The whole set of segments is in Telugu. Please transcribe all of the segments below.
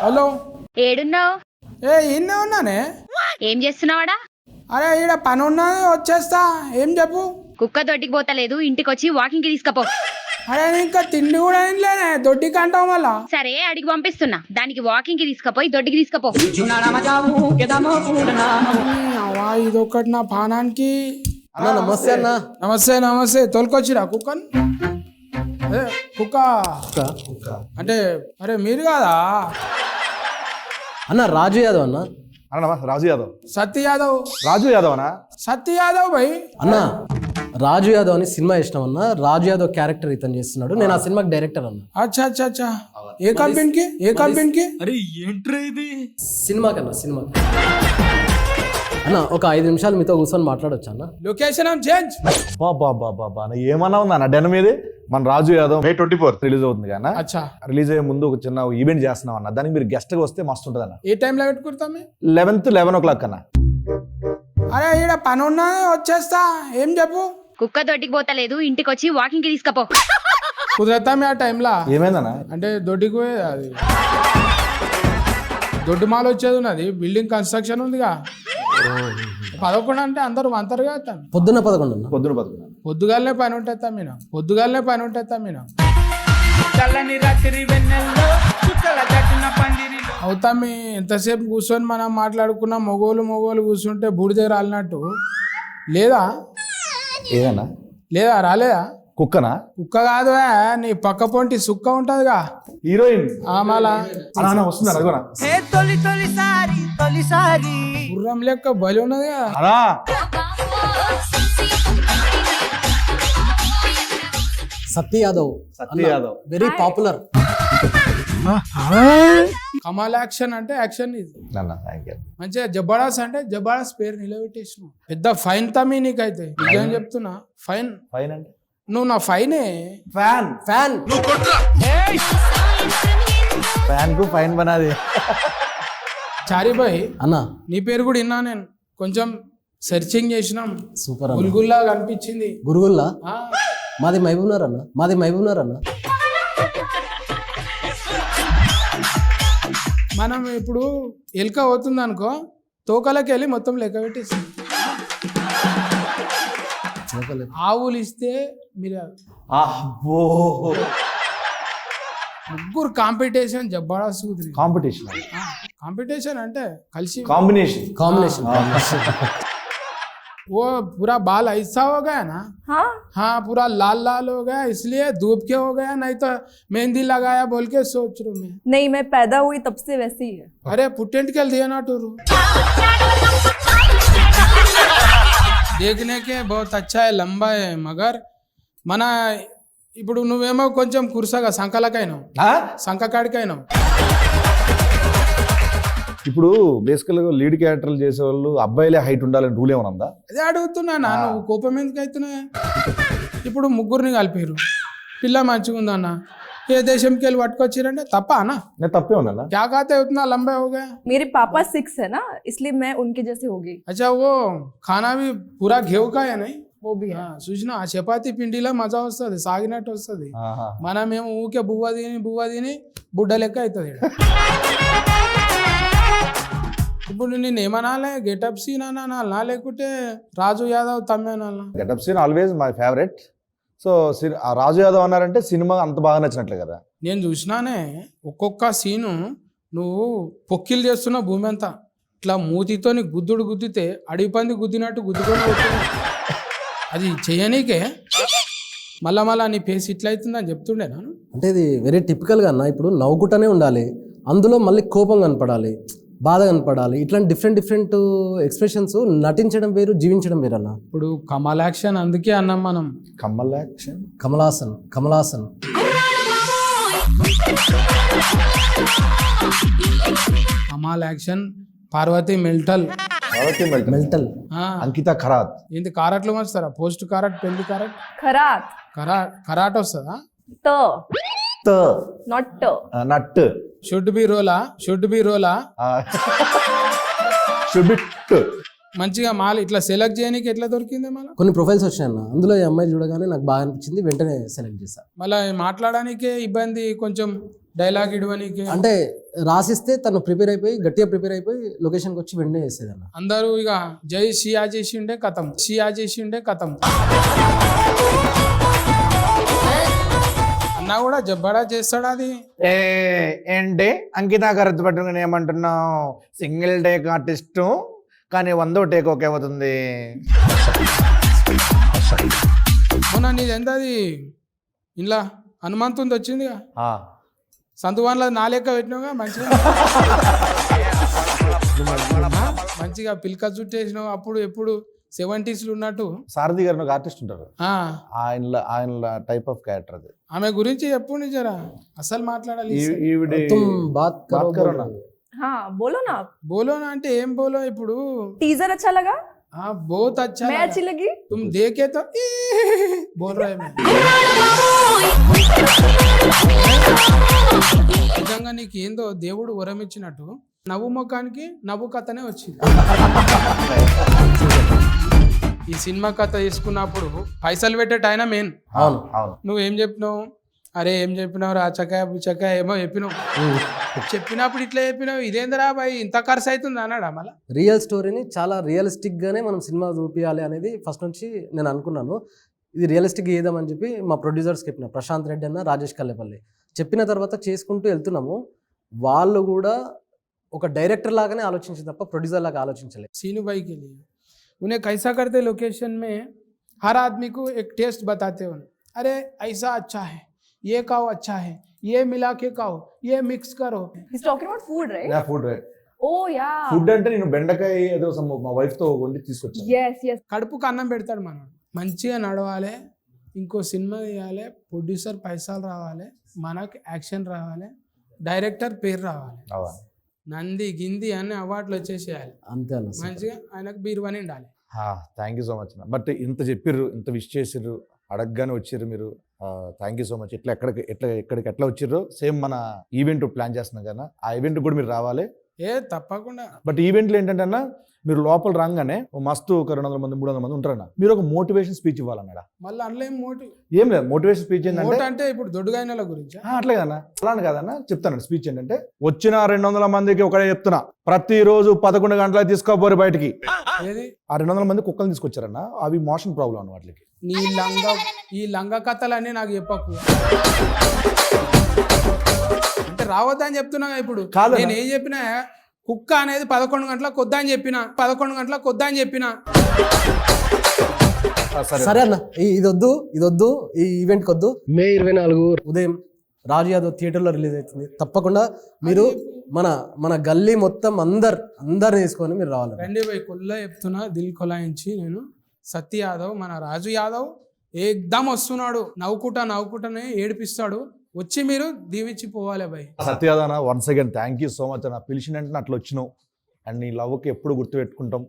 హలో ఏడున్నావు? ఇన్నే ఉన్నానే. ఏం చేస్తున్నావాడా? అరే ఈడ పని ఉన్నది వచ్చేస్తా. ఏం చెప్పు. కుక్క దొడ్డికి పోతలేదు, ఇంటికి వచ్చి వాకింగ్ కి తీసుకపో. అరే ఇంకా తిండి కూడా తినలేనే, దొడ్డికి అంటావు మళ్ళా. సరే అడిగి పంపిస్తున్నా, దానికి వాకింగ్ కి తీసుకపోయి దొడ్డికి తీసుకపో. ఇదొకటి నా పానానికి. అన్న నమస్తే అన్న. నమస్తే నమస్తే. తోలుకొచ్చిరా కుక్కని? అదే కుక్క అంటే అరే మీరు కాదా అన్న? రాజు యాదవ్ అన్న. అన్న రాజు యాదవ్. సత్య యాదవ్. రాజు యాదవ్ అనా? సత్య యాదవ్ భయ్. అన్న రాజు యాదవ్ అని సినిమా ఇష్టం అన్న. రాజు యాదవ్ క్యారెక్టర్ ఇతను చేస్తున్నాడు. నేను ఆ సినిమాకి డైరెక్టర్ అన్న. అచ్చా అచ్చా అచ్చా. ఏ కంపెనీకి? అరే ఏంట్రా ఇది? సినిమాకి అన్న, సినిమాకి. అన్న ఒక 5 నిమిషాలు మీతో కూర్చొని మాట్లాడొచ్చా అన్న? Location change. బాబా ఏమన్నా ఉందా అన్న డెన్ మీది? మన రాజు యాదవ్ May 24 రిలీజ్ అవుతుంది కదా. అచ్చా. రిలీజ్ అయ్యే ముందు ఒక చిన్న ఈవెంట్ చేస్తున్నాం అన్న. దానికి మీరు గెస్ట్ గా వస్తే మస్తు ఉంటుంది అన్న. ఏ టైంలో పెట్టుకుంటాం? 11 o'clock అన్న. అరే ఈడ పని ఉన్నది వచ్చేస్తా. ఏం చెప్పు. కుక్క దొడ్డికి పోతలేదు, ఇంటికి వచ్చి వాకింగ్ కి తీసుకపో. కుదరతా ఆ టైంలో? ఏమైందన్న? అంటే దొడ్డికి పోయేది అది. దొడ్డు మాల వచ్చేది ఉన్నది, బిల్డింగ్ కన్స్ట్రక్షన్ ఉందిగా. 11 అంటే అందరూ అంతరుగా పొద్దున్న 11 అన్న. పొద్దున పొద్దుగాలనే పని ఉంటుంది మీన. అవుతా మీ ఎంతసేపు కూర్చొని మనం మాట్లాడుకున్న మొగోలు కూర్చుంటే బూడిదే రాలినట్టు. లేదా ఏదన్నా? రాలేదా? కుక్కనా? కుక్క కాదు, నీ పక్క పొంటి సుక్క ఉంటదిగా, హీరోయిన్. మళ్ళా వస్తున్నారు అదిగోనా? గుర్రం లెక్క బలి ఉన్నది కదా. అనా సత్య యాదవ్. Very popular. కమాల్ యాక్షన్ అంటే యాక్షన్ ఇది. మంచిగా జబర్దస్త్ అంటే జబర్దస్త్ పేరు నిలబెట్టేసినావు. పెద్ద ఫైన్ తమ్మి నీకైతే. నిజం చెప్తున్నా. ఫైన్ అంటే నువ్వు నా ఫైనే. ఫ్యాన్ కు ఫైన్ బనాది. చారిబాయ్ అన్న. నీ పేరు కూడా విన్నా నేను. కొంచెం సెర్చింగ్ చేసినాం. సూపర్ అన్న. గుల్గుల్లా కనిపించింది. గురుగుల్లా? మాది మహబూబ్నగర్ అన్న. మనం ఇప్పుడు ఎలుక అవుతుంది అనుకో, తోకలకి వెళ్ళి మొత్తం లెక్క పెట్టేసి ఆవులు ఇస్తే మీరు ముగ్గురు కాంపిటీషన్ జబర్దస్త్ కుదిరి. కాంపిటీషన్ అంటే కలిసి కాంబినేషన్. वो पूरा बाल ऐसा हो गया ना. हाँ पूरा लाल हो गया, इसलिए धूप के हो गया. नहीं तो मेहंदी लगाया बोल के सोच रहा हूँ मैं. नहीं, मैं पैदा हुई तब से वैसे ही है. अरे पुटेंट के दिया ना टूरू. देखने के बहुत अच्छा है, लंबा है, मगर मना ఇప్పుడు నువ్వేమో కొంచెం కురుసగా సంకలకైనావు, సంకకాడికైనావు. ఇప్పుడు బేసికల్ గా లీడ్ క్యారెక్టర్లు చేసే వాళ్ళు అబ్బాయిలే హైట్ ఉండాలని రూల్ ఏమైనా ఉందా? అదే అడుగుతున్నా. నువ్వు కోపం ఎందుకు అవుతున్నావు? ఇప్పుడు ముగ్గురిని కలిపారు, పిల్ల మంచిగా ఉందన్న, ఏ దేశంకి వెళ్ళి పట్టుకొచ్చిరంటే తప్ప అన్న? తప్పే ఉందన్న. क्या कहते हैं उतना लंबा हो गया? मेरे पापा 6 है ना, इसलिए मैं उनके जैसे हो गई. अच्छा वो खाना भी पूरा घेव का है नहीं? वो भी है. చూసినా ఆ చపాతీ పిండిలో మజా వస్తుంది, సాగినట్టు వస్తుంది. మనమేమో ఊకే బువ్వ తిని బుడ్డ లెక్క అవుతుంది. ఇప్పుడు నేను ఏమనాలే? గెటప్ సీన్ అనాలా లేకుంటే రాజు యాదవ్ తమ్మే అనాలా? Getup scene always my favourite. So Raju Yadav అన్నారంటే సినిమా అంత బాగా నచ్చినట్లే కదా. నేను చూసినానే ఒక్కొక్క సీను నువ్వు పొక్కిలు చేస్తున్న భూమి అంతా ఇట్లా మూతితో గుద్దితే అడిగి పంది గుద్దినట్టు గుద్దుకొని అది చేయనీకే మళ్ళా నీ ఫేస్ ఇట్లా అవుతుందని చెప్తుండే నేను. అంటే ఇది వెరీ టిపికల్గా అన్న. ఇప్పుడు నవ్వుకుంటానే ఉండాలి, అందులో మళ్ళీ కోపం కనపడాలి, బాధ కనపడాలి. ఇట్లాంటి డిఫరెంట్ ఎక్స్ప్రెషన్స్ నటించడం వేరు, జీవించడం వేరు అన్న. ఇప్పుడు కమల్ యాక్షన్ అందుకే అన్నాం మనం. కమలాసన్ కమాల్ యాక్షన్. పార్వతి మెల్టల్. అంకిత ఖరాత్. ఏంటి కారట్లు వస్తారా? పోస్ట్ కారట్, పెళ్లి కారట్, కరాట్ వస్తుందా? నట్ షుడ్ బి రోలా. మంచిగా మాల్ ఇట్లా సెలెక్ట్ చేయడానికి ఎట్లా దొరికింది? మళ్ళీ కొన్ని ప్రొఫైల్స్ వచ్చాయి అన్న, అందులో ఈ అమ్మాయి చూడగానే నాకు బాగా అనిపించింది, వెంటనే సెలెక్ట్ చేశాను. మళ్ళీ మాట్లాడడానికే ఇబ్బంది కొంచెం, డైలాగ్ ఇవ్వడానికి. అంటే రాసిస్తే తను ప్రిపేర్ అయిపోయి గట్టిగా ప్రిపేర్ అయిపోయి లొకేషన్కి వచ్చి వెంటనే చేసేది అన్న. అందరూ ఇక జై షియా చేసి ఉండే కథం, షియా చేసి ఉండే కథం. అన్నా కూడా జబ్బడా చేస్తాడు అది. ఏంటి అంకిత కరెక్ట్ పట్టుకుని ఏమంటున్నావు? సింగిల్ టేక్ ఆర్టిస్ట్ కానీ 100వ టేక్ ఓకే అవుతుంది. మొన్న నీది ఎంత అది ఇలా హనుమంతుంది వచ్చిందిగా, సంతువాన్లో నా లెక్క పెట్టినావుగా మంచిగా. మంచిగా పిల్క చుట్టేసినావు. అప్పుడు ఎప్పుడు 70s ఉన్నట్టు. సారథి గారు ఒక ఆర్టిస్ట్ ఉంటారు, ఆ, ఆయన టైప్ ఆఫ్ క్యారెక్టర్ అది. ఆమె గురించి ఎప్పుడు నిజరా అసలు మాట్లాడాలి. తుమ్ బాత్ కరో కరో నా. हाँ बोलो ना आप. బోలోనా అంటే ఏం బోలో ఇప్పుడు. टीजर अच्छा लगा? बहुत अच्छा मैं लगा। अच्छी लगी? तुम देखे तो बोल रहे मैं నిజంగా నీకు ఏందో దేవుడు వరం ఇచ్చినట్టు నవ్వు ముఖానికి నవ్వు కథనే వచ్చింది. ఈ సినిమా కథ తీసుకున్నప్పుడు పైసలు పెట్టేట ఆయన మెయిన్. అవును. అవును. నువ్వేం చెప్పినావు? అరే ఏం చెప్పినావు రా చకాయ బుచ్చకాయ ఏమో చెప్పినావు. చెప్పినప్పుడు ఇట్లా చెప్పినావు, ఇదేందిరా బాయ్ ఇంత ఖర్చు అవుతుంది అన్నాడా మళ్ళా? రియల్ స్టోరీని చాలా రియలిస్టిక్గానే మనం సినిమా చూపించాలి అనేది ఫస్ట్ నుంచి నేను అనుకున్నాను. ఇది రియలిస్టిక్ చేద్దామని చెప్పి మా ప్రొడ్యూసర్స్కి చెప్పిన, ప్రశాంత్ రెడ్డి అన్న, రాజేష్ కల్లేపల్లి చెప్పిన తర్వాత చేసుకుంటూ వెళ్తున్నాము. వాళ్ళు కూడా ఒక డైరెక్టర్ లాగానే ఆలోచించారు తప్ప ప్రొడ్యూసర్ లాగా ఆలోచించలేదు. सीनू भाई के लिए उन्हें कैसा करते लोकेशन में हर आदमी को एक टेस्ट बताते हो, अरे ऐसा अच्छा है, ये खाओ अच्छा है, ये मिला के खाओ, ये मिक्स करो. He's talking about food, right? Food Oh yeah. Food అంటే నేను బెండకాయ ఏదో మా వైఫ్ తో వండి తీసుకొచ్చాను. Yes, yes. కడుపుకు అన్నం పెడతాడు మనోడు. మంచిగా నడవాలి, ఇంకో సినిమా తీయాలి, ప్రొడ్యూసర్ పైసలు రావాలి, మనకు యాక్షన్ రావాలి, డైరెక్టర్ పేరు రావాలి, అవునా? నంది గింది అన్ని అవార్డులు వచ్చేసేయాలి. అంతే అన్న. మంచిగా ఆయనకు బీరువాని ఉండాలి. Thank you so much. But ఇంత చెప్పిర్రు, ఇంత విష్ చేసిర్రు, అడగగానే వచ్చిర్రు మీరు. Thank you so much. ఎక్కడికి ఎట్లా వచ్చిర్రు సేమ్ మన ఈవెంట్ ప్లాన్ చేస్తున్నాం కదా, ఆ ఈవెంట్ కూడా మీరు రావాలి. తప్పకుండా. బట్ ఈవెంట్లు ఏంటంటే అన్న, మీరు లోపల రాగానే ఓ మస్తు ఒక 200 మంది 300 మంది ఉంటారన్న, మీరు ఒక మోటివేషన్ స్పీచ్ ఇవ్వాలన్నాడా? మళ్ళీ అందులో ఏం మోటివ్ ఏం లేదు, మోటివేషన్ స్పీచ్ ఏంటంటే అంటే ఇప్పుడు దొడ్డుగాయనల గురించి అట్లే కదన్నా, అలానే కాదన్నా, చెప్తానండి. స్పీచ్ ఏంటంటే, వచ్చిన 200 మందికి ఒకటే చెప్తున్నా, ప్రతిరోజు 11 గంటలకు తీసుకోపోరు బయటికి. ఏది ఆ 200 మంది కుక్కలు తీసుకొచ్చారన్న, అవి మోషన్ ప్రాబ్లం అన్న వాటికి. నీ ఈ లంగ కథలన్నీ నాకు చెప్పకు. అంటే రావద్దని చెప్తున్నా ఇప్పుడు. కాదన్నా. నేను ఏం చెప్పినా, కుక్క అనేది 11 గంటలకు వద్దా అని చెప్పిన, 11 గంటలకు వద్దా అని చెప్పిన. సరే అన్న, ఇదొద్దు, ఈ ఈవెంట్కి వద్దు. మే 24 ఉదయం రాజు యాదవ్ థియేటర్లో రిలీజ్ అవుతుంది. తప్పకుండా మీరు మన గల్లీ మొత్తం అందరిని తీసుకొని మీరు రావాలి. రండి పోయి కొల్ల చెప్తున్నా, దిల్ కొలాయించి నేను. సత్య యాదవ్, మన రాజు యాదవ్ ఏకదమ్ వస్తున్నాడు. నవ్వుకుంటానే ఏడిపిస్తాడు. వచ్చి మీరు దీవించి పోవాలి భయ్. సత్యాదన, once again thank you so much అన్న. పిలిచిన వెంటనే అట్లా వచ్చినావు. అండ్ నీ లవ్కి ఎప్పుడు గుర్తుపెట్టుకుంటాం.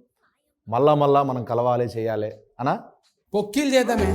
మళ్ళా మనం కలవాలి, చేయాలి అనా. పొక్కిలు చేద్దామే.